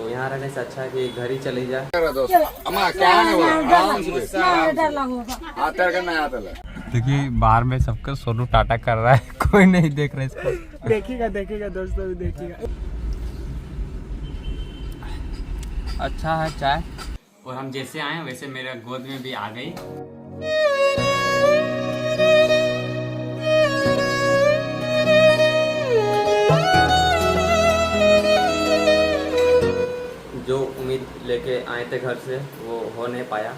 तो यहाँ रहने से अच्छा है कि घर ही चली जाए। देखिए बाहर में सबका सोनू टाटा कर रहा है, कोई नहीं देख रहा है इसको। देखेगा दोस्तों भी देखेगा। अच्छा है चाय। और हम जैसे आए वैसे मेरे गोद में भी आ गई। जो उम्मीद लेके आए थे घर से वो हो नहीं पाया।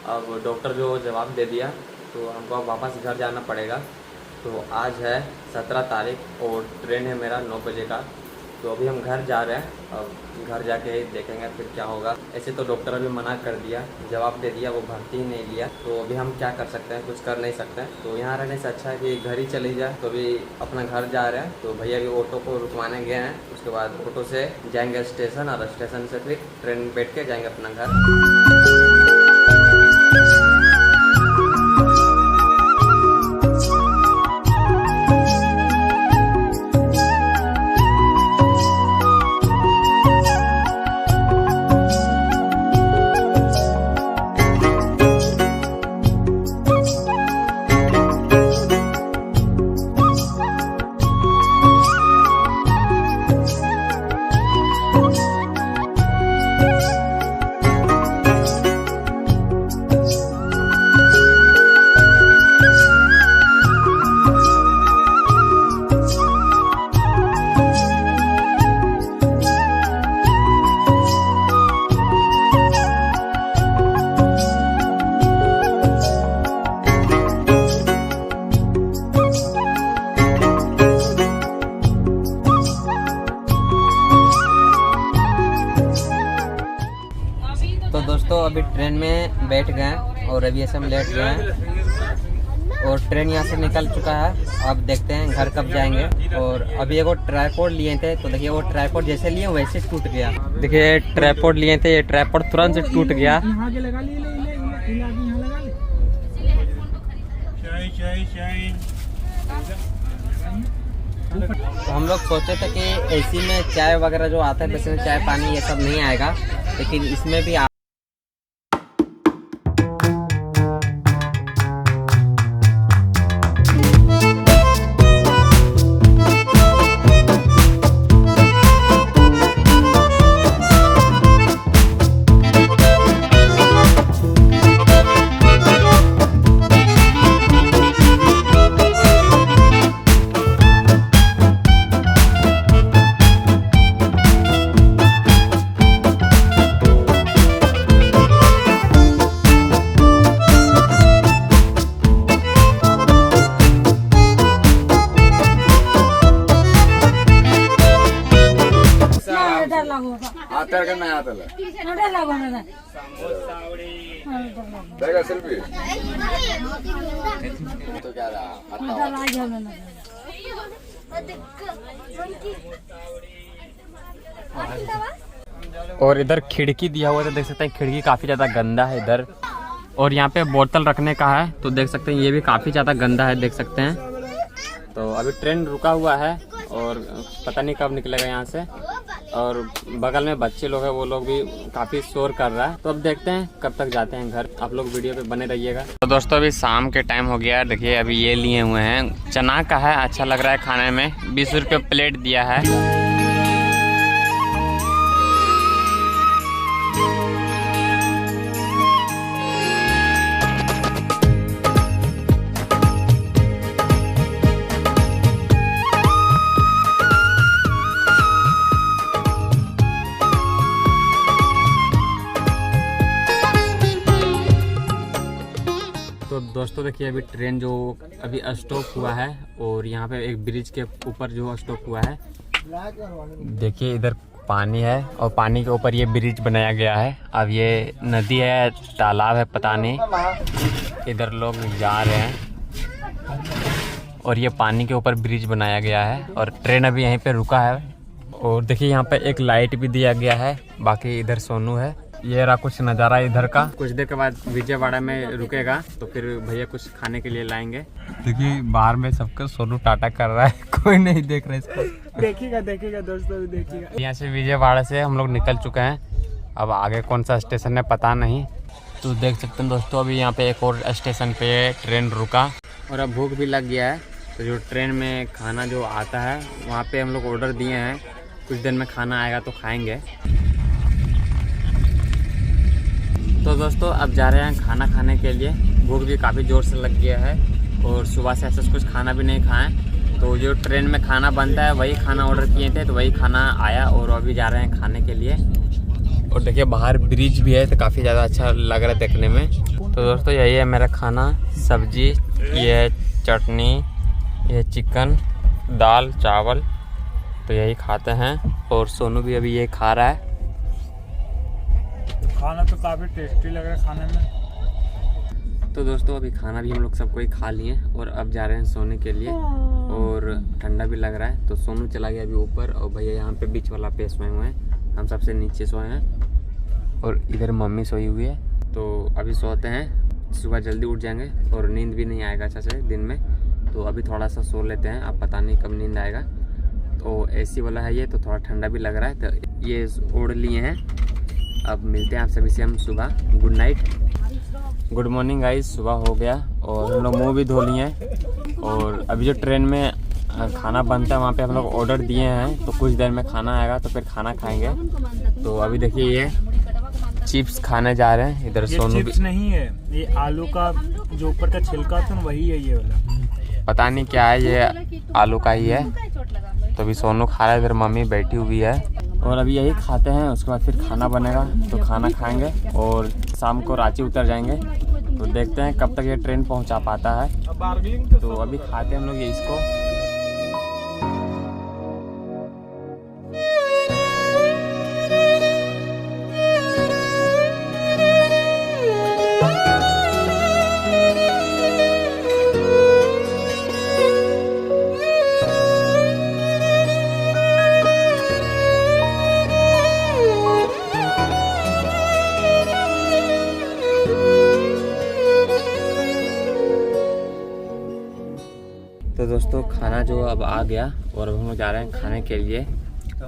अब डॉक्टर जो जवाब दे दिया तो हमको अब वापस घर जाना पड़ेगा। तो आज है 17 तारीख और ट्रेन है मेरा 9 बजे का। तो अभी हम घर जा रहे हैं, अब घर जाके देखेंगे फिर क्या होगा। ऐसे तो डॉक्टर अभी मना कर दिया, जवाब दे दिया, वो भर्ती ही नहीं लिया। तो अभी हम क्या कर सकते हैं, कुछ कर नहीं सकते हैं। तो यहाँ रहने से अच्छा है कि घर ही चली जाए। तो अभी अपना घर जा रहे हैं। तो भैया भी ऑटो को रुकवाने गए हैं, उसके बाद ऑटो से जाएंगे स्टेशन और स्टेशन से फिर ट्रेन में बैठ के जाएंगे अपना घर। तो दोस्तों अभी ट्रेन में बैठ गए और अभी ऐसे हम लेट गए हैं और ट्रेन यहाँ से निकल चुका है। अब देखते हैं घर कब जाएंगे। और अभी एक ट्राइपॉड लिए थे, तो देखिए वो ट्राइपॉड जैसे लिए वैसे टूट गया। देखिए ट्राइपॉड लिए थे, ये ट्राइपॉड तुरंत से टूट गया। तो हम लोग सोचे थे कि एसी में चाय वगैरह जो आता है वैसे में चाय पानी ये सब नहीं आएगा, लेकिन इसमें भी सेल्फी तो क्या और इधर खिड़की दिया हुआ है, देख सकते हैं खिड़की काफ़ी ज़्यादा गंदा है इधर। और यहाँ पे बोतल रखने का है, तो देख सकते हैं ये भी काफ़ी ज़्यादा गंदा है, देख सकते हैं। तो अभी ट्रेन रुका हुआ है और पता नहीं कब निकलेगा यहाँ से। और बगल में बच्चे लोग हैं, वो लोग भी काफ़ी शोर कर रहा है। तो अब देखते हैं कब तक जाते हैं घर। आप लोग वीडियो पे बने रहिएगा। तो दोस्तों अभी शाम के टाइम हो गया है। देखिए अभी ये लिए हुए हैं, चना का है, अच्छा लग रहा है खाने में। 20 रुपये प्लेट दिया है। तो दोस्तों देखिए अभी ट्रेन जो अभी स्टॉप हुआ है और यहाँ पे एक ब्रिज के ऊपर जो स्टॉप हुआ है, देखिए इधर पानी है और पानी के ऊपर ये ब्रिज बनाया गया है। अब ये नदी है, तालाब है, पता नहीं। इधर लोग जा रहे हैं और ये पानी के ऊपर ब्रिज बनाया गया है और ट्रेन अभी यहीं पे रुका है। और देखिए यहाँ पे एक लाइट भी दिया गया है। बाकी इधर सोनू है ये रहा कुछ नज़ारा इधर का। कुछ देर के बाद विजयवाड़ा में रुकेगा तो फिर भैया कुछ खाने के लिए लाएंगे। देखिए बाहर में सबको सोनू टाटा कर रहा है, कोई नहीं देख रहा है इसको। देखेगा दोस्तों, देखेगा। यहाँ से विजयवाड़ा से हम लोग निकल चुके हैं। अब आगे कौन सा स्टेशन है पता नहीं। तो देख सकते हैं दोस्तों, अभी यहाँ पे एक और स्टेशन पे ट्रेन रुका और अब भूख भी लग गया है। तो जो ट्रेन में खाना जो आता है वहाँ पे हम लोग ऑर्डर दिए हैं, कुछ दिन में खाना आएगा तो खाएंगे। तो दोस्तों अब जा रहे हैं खाना खाने के लिए। भूख भी काफ़ी ज़ोर से लग गया है और सुबह से ऐसा कुछ खाना भी नहीं खाएं। तो जो ट्रेन में खाना बनता है वही खाना ऑर्डर किए थे, तो वही खाना आया और अभी जा रहे हैं खाने के लिए। और देखिए बाहर ब्रिज भी है तो काफ़ी ज़्यादा अच्छा लग रहा है देखने में। तो दोस्तों यही है मेरा खाना, सब्जी, ये चटनी, ये चिकन, दाल, चावल, तो यही खाते हैं। और सोनू भी अभी ये खा रहा है। खाना तो काफ़ी टेस्टी लग रहा है खाने में। तो दोस्तों अभी खाना भी हम लोग सबको ही खा लिए और अब जा रहे हैं सोने के लिए और ठंडा भी लग रहा है। तो सोनू चला गया अभी ऊपर और भैया यहाँ पे बीच वाला पे सोए हुए हैं, हम सबसे नीचे सोए हैं और इधर मम्मी सोई हुई है। तो अभी सोते हैं, सुबह जल्दी उठ जाएंगे और नींद भी नहीं आएगा अच्छा से दिन में। तो अभी थोड़ा सा सो लेते हैं, अब पता नहीं कब नींद आएगा। तो एसी वाला है ये, तो थोड़ा ठंडा भी लग रहा है, तो ये ओढ़ लिए हैं। अब मिलते हैं आप सभी से हम सुबह। Good night, good morning guys. सुबह हो गया और हम लोग मुँह भी धो लिए हैं और अभी जो ट्रेन में खाना बनता है वहाँ पे हम लोग ऑर्डर दिए हैं, तो कुछ देर में खाना आएगा तो फिर खाना खाएंगे। तो अभी देखिए ये चिप्स खाने जा रहे हैं। इधर सोनू भी चिप्स नहीं है, ये आलू का जो ऊपर का छिलका था वही है ये वाला, पता नहीं क्या है, ये आलू का ही है। तो अभी सोनू खा रहा है, इधर मम्मी बैठी हुई है और अभी यही खाते हैं। उसके बाद फिर खाना बनेगा तो खाना खाएंगे और शाम को रांची उतर जाएंगे। तो देखते हैं कब तक ये ट्रेन पहुंचा पाता है। तो अभी खाते हैं हम लोग ये इसको। तो दोस्तों खाना जो अब आ गया और अब हम लोग जा रहे हैं खाने के लिए।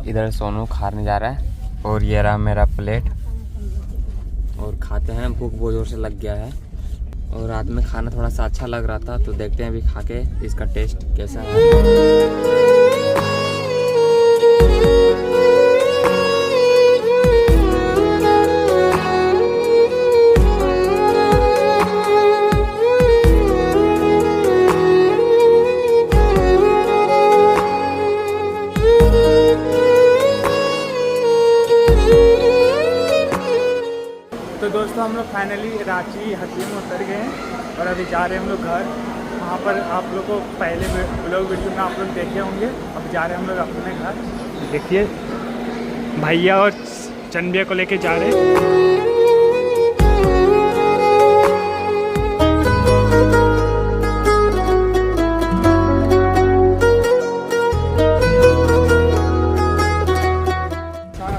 इधर सोनू खाने जा रहा है और ये रहा मेरा प्लेट और खाते हैं। भूख बहुत ज़ोर से लग गया है और रात में खाना थोड़ा सा अच्छा लग रहा था, तो देखते हैं अभी खा के इसका टेस्ट कैसा है। तो दोस्तों हम लोग फाइनली रांची हथनी में उतर गए हैं और अभी जा रहे हैं हम लोग घर। वहाँ पर आप लोग को पहले ब्लॉग वीडियो में आप लोग देखे होंगे। अब जा रहे हैं हम लोग अपने घर। देखिए भैया और चंदिया को लेके जा रहे हैं।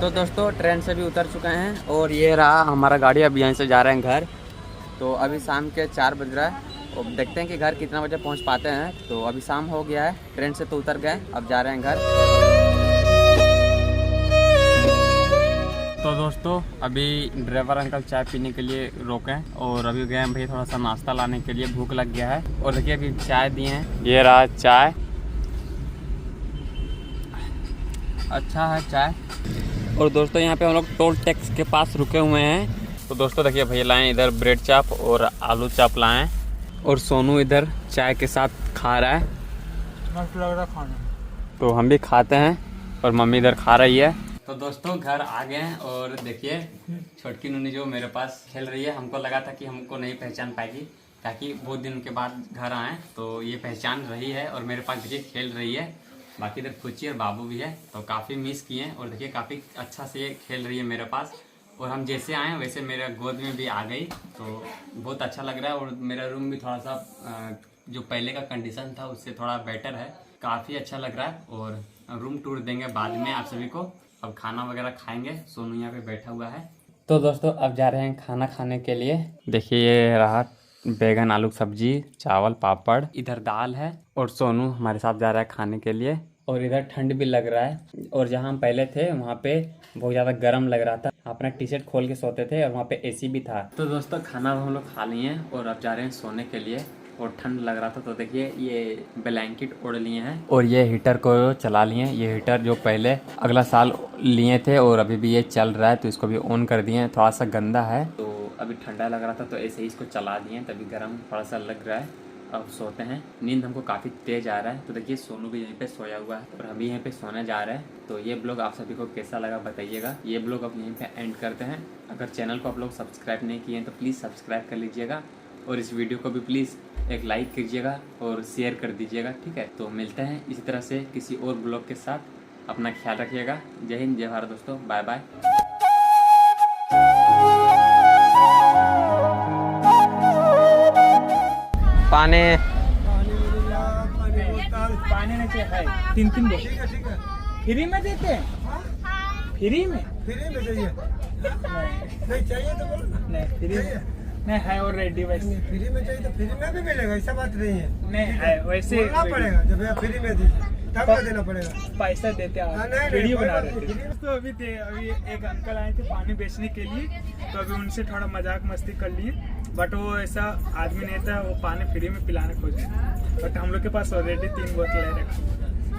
तो दोस्तों ट्रेन से भी उतर चुके हैं और ये रहा हमारा गाड़ी। अब यहाँ से जा रहे हैं घर। तो अभी शाम के 4 बज रहा है और देखते हैं कि घर कितना बजे पहुँच पाते हैं। तो अभी शाम हो गया है, ट्रेन से तो उतर गए, अब जा रहे हैं घर। तो दोस्तों अभी ड्राइवर अंकल चाय पीने के लिए रोके और अभी गए हैं भैया थोड़ा सा नाश्ता लाने के लिए, भूख लग गया है। और देखिए अभी चाय दिए हैं, ये रहा चाय, अच्छा है चाय। और दोस्तों यहाँ पे हम लोग टोल टैक्स के पास रुके हुए हैं। तो दोस्तों देखिए भैया लाए इधर ब्रेड चाप और आलू चाप लाए और सोनू इधर चाय के साथ खा रहा है। मस्त लग रहा खाना। तो हम भी खाते हैं और मम्मी इधर खा रही है। तो दोस्तों घर आ गए हैं और देखिए छोटकी नूनी जो मेरे पास खेल रही है। हमको लगा था कि हमको नहीं पहचान पाएगी, ताकि बहुत दिन के बाद घर आए तो ये पहचान रही है और मेरे पास देखिए खेल रही है। बाकी इधर कुची और बाबू भी है, तो काफ़ी मिस किए हैं और देखिए काफ़ी अच्छा से ये खेल रही है मेरे पास। और हम जैसे आए वैसे मेरे गोद में भी आ गई, तो बहुत अच्छा लग रहा है। और मेरा रूम भी थोड़ा सा जो पहले का कंडीशन था उससे थोड़ा बेटर है, काफ़ी अच्छा लग रहा है। और रूम टूर देंगे बाद में आप सभी को। अब खाना वगैरह खाएंगे, सोनू यहाँ पे बैठा हुआ है तो दोस्तों अब जा रहे हैं खाना खाने के लिए। देखिए ये रहा बैगन आलू सब्जी, चावल, पापड़, इधर दाल है और सोनू हमारे साथ जा रहा है खाने के लिए। और इधर ठंड भी लग रहा है और जहाँ हम पहले थे वहाँ पे बहुत ज़्यादा गर्म लग रहा था। अपना टी शर्ट खोल के सोते थे और वहाँ पे एसी भी था। तो दोस्तों खाना हम लोग खा लिए हैं और अब जा रहे हैं सोने के लिए। और ठंड लग रहा था तो देखिए ये ब्लैंकेट ओढ़ लिए हैं और ये हीटर को चला लिए हैं। ये हीटर जो पहले अगला साल लिए थे और अभी भी ये चल रहा है, तो इसको भी ऑन कर दिए हैं। थोड़ा सा गंदा है तो अभी ठंडा लग रहा था तो ऐसे ही इसको चला दिए हैं, तभी गर्म थोड़ा सा लग रहा है। अब सोते हैं। नींद हमको काफ़ी तेज आ रहा है। तो देखिए सोनू भी यहीं पे सोया हुआ है और हम भी यहीं पे सोने जा रहे हैं। तो ये ब्लॉग आप सभी को कैसा लगा बताइएगा। ये ब्लॉग अब यहीं पे एंड करते हैं। अगर चैनल को आप लोग सब्सक्राइब नहीं किए हैं तो प्लीज़ सब्सक्राइब कर लीजिएगा और इस वीडियो को भी प्लीज़ एक लाइक कीजिएगा और शेयर कर दीजिएगा, ठीक है। तो मिलते हैं इसी तरह से किसी और ब्लॉग के साथ। अपना ख्याल रखिएगा। जय हिंद, जय भारत दोस्तों, बाय बाय। पानी पानी नहीं चाहिए, 3 बोतल फ्री में देते हैं। फ्री में चाहिए नहीं चाहिए तो बोलो ना। नहीं फ्री में नहीं है ऑलरेडी। वैसे फ्री में चाहिए तो फ्री में भी मिलेगा, ऐसा बात नहीं है। नहीं है वैसे बोलना पड़ेगा जब आप फ्री में दीजिए तब ना देना पड़ेगा। पैसा देते हैं, वीडियो बना रहे थे। तो अभी एक अंकल आए थे पानी बेचने के लिए, तो अभी उनसे थोड़ा मजाक मस्ती कर लिए। बट वो ऐसा आदमी नहीं था, वो पानी फ्री में पिलाने खोज रहे। बट हम लोग के पास ऑलरेडी 3 बोतल है रखी।